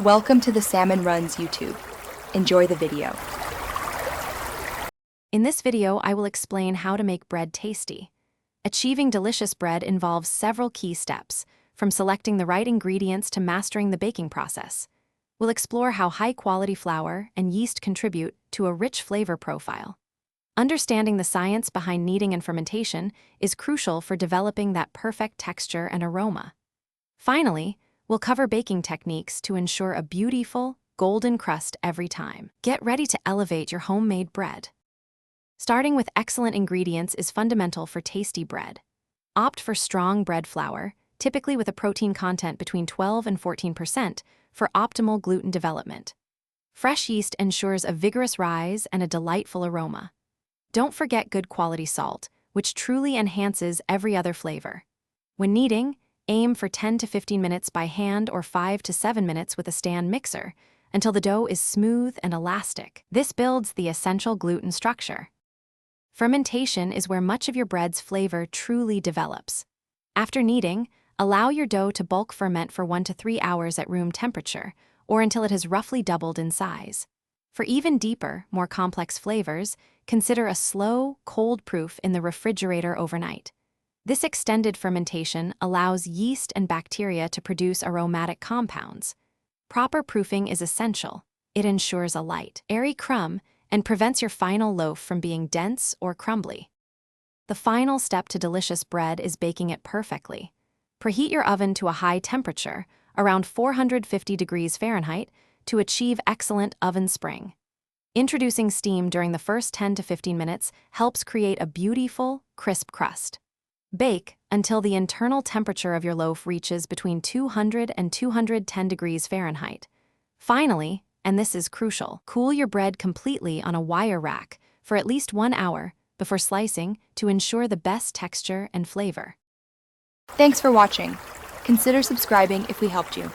Welcome to the Salmon Runs YouTube. Enjoy the video. In this video, I will explain how to make bread tasty. Achieving delicious bread involves several key steps, from selecting the right ingredients to mastering the baking process. We'll explore how high-quality flour and yeast contribute to a rich flavor profile. Understanding the science behind kneading and fermentation is crucial for developing that perfect texture and aroma. Finally, we'll cover baking techniques to ensure a beautiful, golden crust every time. Get ready to elevate your homemade bread. Starting with excellent ingredients is fundamental for tasty bread. Opt for strong bread flour, typically with a protein content between 12 and 14%, for optimal gluten development. Fresh yeast ensures a vigorous rise and a delightful aroma. Don't forget good quality salt, which truly enhances every other flavor. When kneading, aim for 10 to 15 minutes by hand or 5 to 7 minutes with a stand mixer until the dough is smooth and elastic. This builds the essential gluten structure. Fermentation is where much of your bread's flavor truly develops. After kneading, allow your dough to bulk ferment for 1 to 3 hours at room temperature or until it has roughly doubled in size. For even deeper, more complex flavors, consider a slow, cold proof in the refrigerator overnight. This extended fermentation allows yeast and bacteria to produce aromatic compounds. Proper proofing is essential. It ensures a light, airy crumb and prevents your final loaf from being dense or crumbly. The final step to delicious bread is baking it perfectly. Preheat your oven to a high temperature, around 450 degrees Fahrenheit, to achieve excellent oven spring. Introducing steam during the first 10 to 15 minutes helps create a beautiful, crisp crust. Bake until the internal temperature of your loaf reaches between 200 and 210 degrees Fahrenheit. Finally, and this is crucial, cool your bread completely on a wire rack for at least 1 hour before slicing to ensure the best texture and flavor. Thanks for watching. Consider subscribing if we helped you.